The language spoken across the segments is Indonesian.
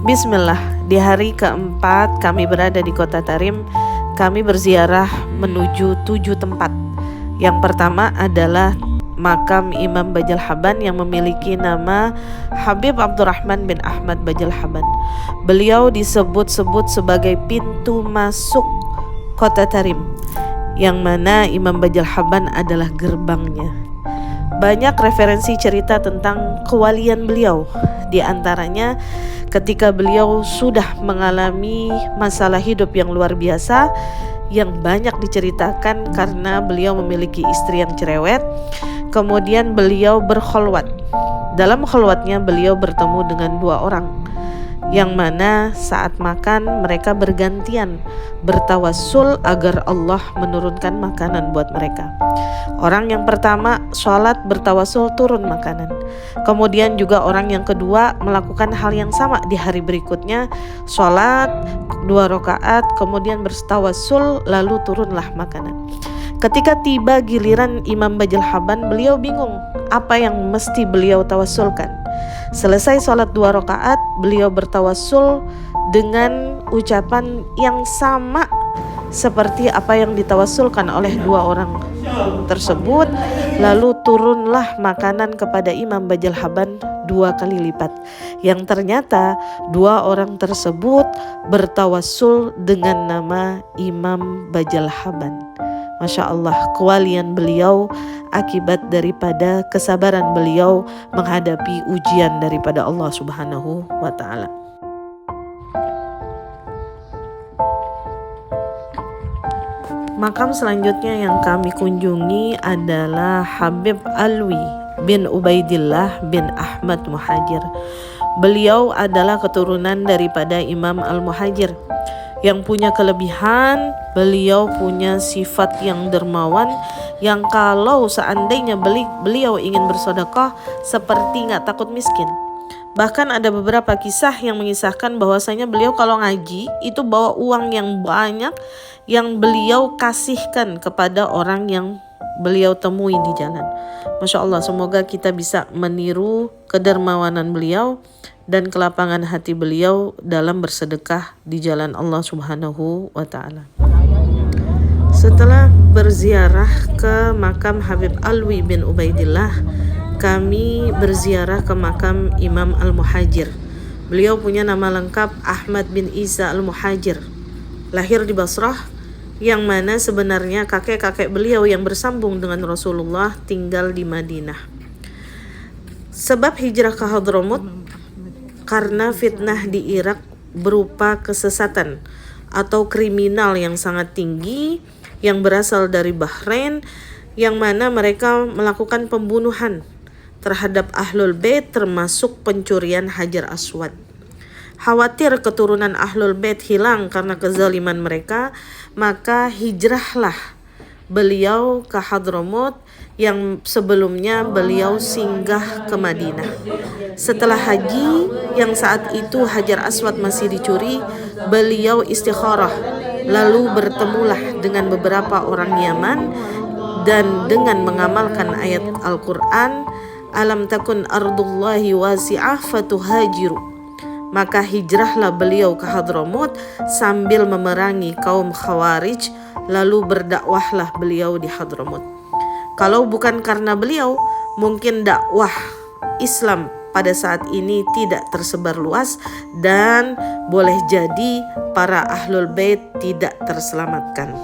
Bismillah, di hari keempat kami berada di kota Tarim. Kami berziarah menuju 7 tempat. Yang pertama adalah makam Imam Bajalhaban yang memiliki nama Habib Abdurrahman bin Ahmad Bajalhaban. Beliau disebut-sebut sebagai pintu masuk kota Tarim, yang mana Imam Bajalhaban adalah gerbangnya. Banyak referensi cerita tentang kewalian beliau. Di antaranya ketika beliau sudah mengalami masalah hidup yang luar biasa, yang banyak diceritakan karena beliau memiliki istri yang cerewet. Kemudian beliau berkholwat. Dalam kholwatnya beliau bertemu dengan 2 orang, yang mana saat makan mereka bergantian bertawassul agar Allah menurunkan makanan buat mereka. Orang yang pertama sholat bertawassul turun makanan. Kemudian juga orang yang kedua melakukan hal yang sama di hari berikutnya, sholat 2 rakaat kemudian bertawassul lalu turunlah makanan. Ketika tiba giliran Imam Bajalhaban, beliau bingung apa yang mesti beliau tawassulkan. Selesai sholat 2 rakaat, beliau bertawassul dengan ucapan yang sama seperti apa yang ditawassulkan oleh 2 orang tersebut. Lalu turunlah makanan kepada Imam Bajalhaban 2 kali lipat. Yang ternyata 2 orang tersebut bertawassul dengan nama Imam Bajalhaban. Masya Allah, kewalian beliau akibat daripada kesabaran beliau menghadapi ujian daripada Allah Subhanahu wa ta'ala. Makam selanjutnya yang kami kunjungi adalah Habib Alwi bin Ubaidillah bin Ahmad Muhajir. Beliau adalah keturunan daripada Imam Al-Muhajir yang punya kelebihan. Beliau punya sifat yang dermawan, yang kalau seandainya beliau ingin bersedekah seperti gak takut miskin. Bahkan ada beberapa kisah yang mengisahkan bahwasanya beliau kalau ngaji itu bawa uang yang banyak yang beliau kasihkan kepada orang yang beliau temui di jalan. Masya Allah, semoga kita bisa meniru kedermawanan beliau dan kelapangan hati beliau dalam bersedekah di jalan Allah Subhanahu wa ta'ala. Setelah berziarah ke makam Habib Alwi bin Ubaidillah, kami berziarah ke makam Imam Al-Muhajir. Beliau punya nama lengkap Ahmad bin Isa Al-Muhajir. Lahir di Basrah, yang mana sebenarnya kakek-kakek beliau yang bersambung dengan Rasulullah tinggal di Madinah. Sebab hijrah ke Hadramut karena fitnah di Irak berupa kesesatan atau kriminal yang sangat tinggi yang berasal dari Bahrain, yang mana mereka melakukan pembunuhan terhadap Ahlul Bait termasuk pencurian Hajar Aswad. Khawatir keturunan Ahlul Bait hilang karena kezaliman mereka, maka hijrahlah beliau ke Hadramut yang sebelumnya beliau singgah ke Madinah. Setelah haji yang saat itu Hajar Aswad masih dicuri, beliau istikharah, lalu bertemulah dengan beberapa orang Yaman dan dengan mengamalkan ayat Al-Quran, alam takun ardullahi wasi'ah fatuhajiru. Maka hijrahlah beliau ke Hadramut sambil memerangi kaum Khawarij, lalu berdakwahlah beliau di Hadramut. Kalau bukan karena beliau, mungkin dakwah Islam pada saat ini tidak tersebar luas dan boleh jadi para Ahlul Bait tidak terselamatkan.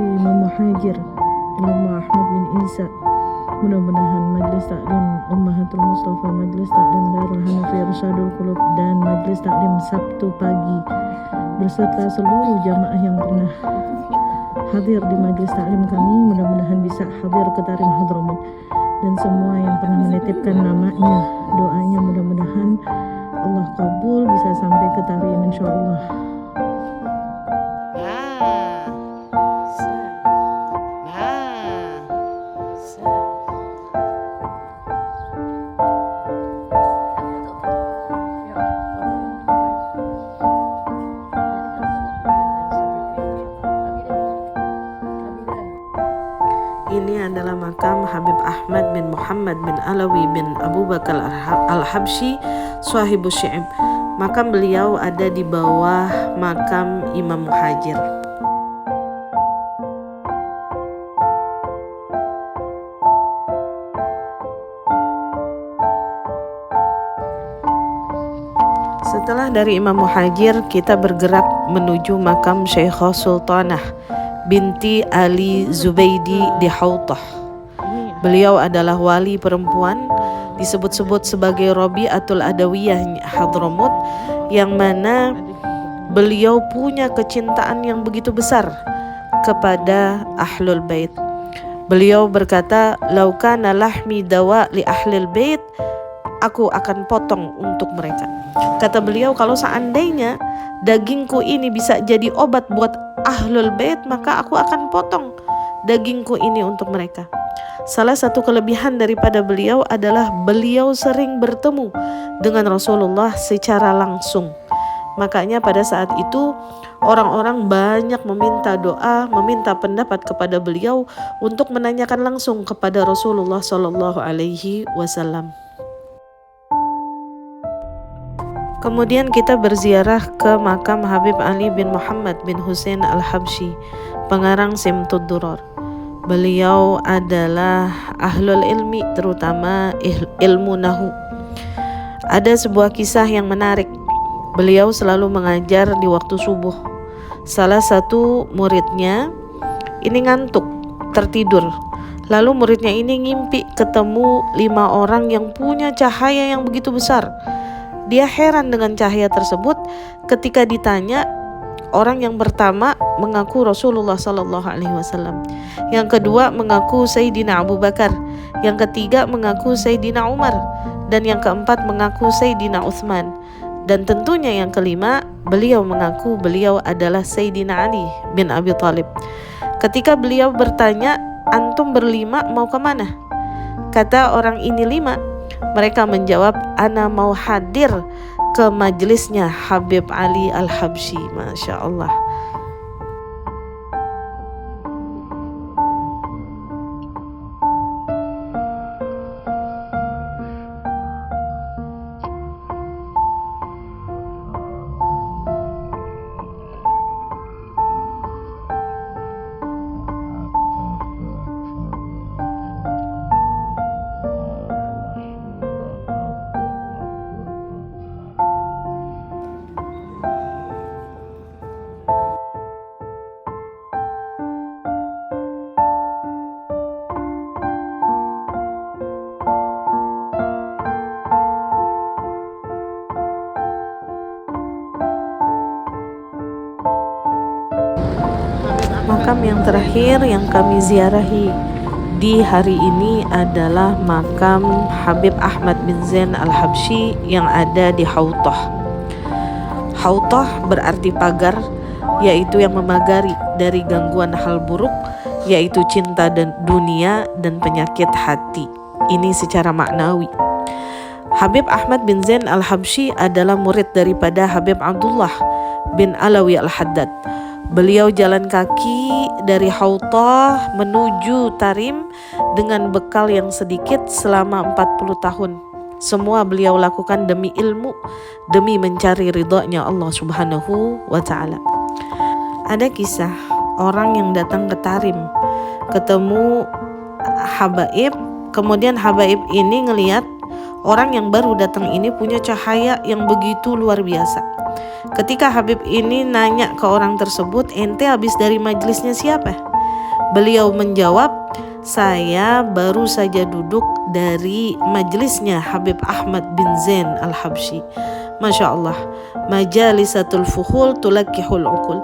Imam Muhajir, Imam Ahmad bin Isa. Mudah-mudahan Majlis Taklim Ummahatul Mustafa, Majlis Taklim Darul Hanafi Irsyadul Qulub, dan Majlis Taklim Sabtu pagi beserta seluruh jamaah yang pernah hadir di Majlis Taklim kami, mudah-mudahan bisa hadir ke Tarim Hadramut, dan semua yang pernah menitipkan namanya, doanya mudah-mudahan Allah kabul, bisa sampai ke Tarim insyaallah. Ini adalah makam Habib Ahmad bin Muhammad bin Alawi bin Abu Bakar Al-Habsyi Sahibus Syi'ib. Makam beliau ada di bawah makam Imam Muhajir. Setelah dari Imam Muhajir, kita bergerak menuju makam Syekhah Sultanah binti Ali Zubaidi di Hautah. Beliau adalah wali perempuan, disebut-sebut sebagai Rabi'atul Adawiyah Hadramut, yang mana beliau punya kecintaan yang begitu besar kepada Ahlul Bait. Beliau berkata, "Lau kana lahmi dawa li Ahlul Bait, aku akan potong untuk mereka." Kata beliau, kalau seandainya dagingku ini bisa jadi obat buat Ahlul Bait, maka aku akan potong dagingku ini untuk mereka. Salah satu kelebihan daripada beliau adalah beliau sering bertemu dengan Rasulullah secara langsung. Makanya pada saat itu orang-orang banyak meminta doa, meminta pendapat kepada beliau untuk menanyakan langsung kepada Rasulullah Shallallahu Alaihi Wasallam. Kemudian kita berziarah ke makam Habib Ali bin Muhammad bin Husain Al-Habsyi, pengarang Simtud Duror. Beliau adalah ahlul ilmi, terutama ilmu nahu. Ada sebuah kisah yang menarik. Beliau selalu mengajar di waktu subuh. Salah satu muridnya ini ngantuk, tertidur. Lalu muridnya ini ngimpi ketemu 5 orang yang punya cahaya yang begitu besar. Dia heran dengan cahaya tersebut. Ketika ditanya, orang yang pertama mengaku Rasulullah Sallallahu Alaihi Wasallam, yang kedua mengaku Sayyidina Abu Bakar, yang ketiga mengaku Sayyidina Umar, dan yang keempat mengaku Sayyidina Utsman, dan tentunya yang kelima beliau mengaku beliau adalah Sayyidina Ali bin Abi Thalib. Ketika beliau bertanya, "Antum berlima mau kemana?" Kata orang ini 5. Mereka menjawab, "Ana mau hadir ke majelisnya Habib Ali Al-Habsyi." Masya Allah. Makam yang terakhir yang kami ziarahi di hari ini adalah makam Habib Ahmad bin Zain Al-Habsyi yang ada di Hautah. Hautah berarti pagar, yaitu yang memagari dari gangguan hal buruk, yaitu cinta dan dunia dan penyakit hati. Ini secara maknawi. Habib Ahmad bin Zain Al-Habsyi adalah murid daripada Habib Abdullah bin Alawi Al-Haddad. Beliau jalan kaki dari Hautah menuju Tarim dengan bekal yang sedikit selama 40 tahun. Semua beliau lakukan demi ilmu, demi mencari ridhonya Allah Subhanahu wa ta'ala. Ada kisah orang yang datang ke Tarim, ketemu habaib, kemudian habaib ini ngelihat orang yang baru datang ini punya cahaya yang begitu luar biasa. Ketika Habib ini nanya ke orang tersebut, "Ente habis dari majelisnya siapa?" Beliau menjawab, "Saya baru saja duduk dari majelisnya Habib Ahmad bin Zain Al-Habsyi." Masya Allah, majalisatul fuhul tulakihul uqul.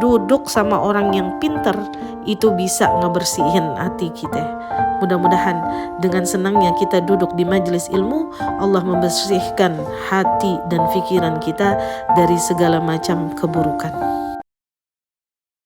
duduk sama orang yang pinter itu bisa ngebersihin hati kita. Mudah-mudahan dengan senangnya kita duduk di majelis ilmu, Allah membersihkan hati dan pikiran kita dari segala macam keburukan.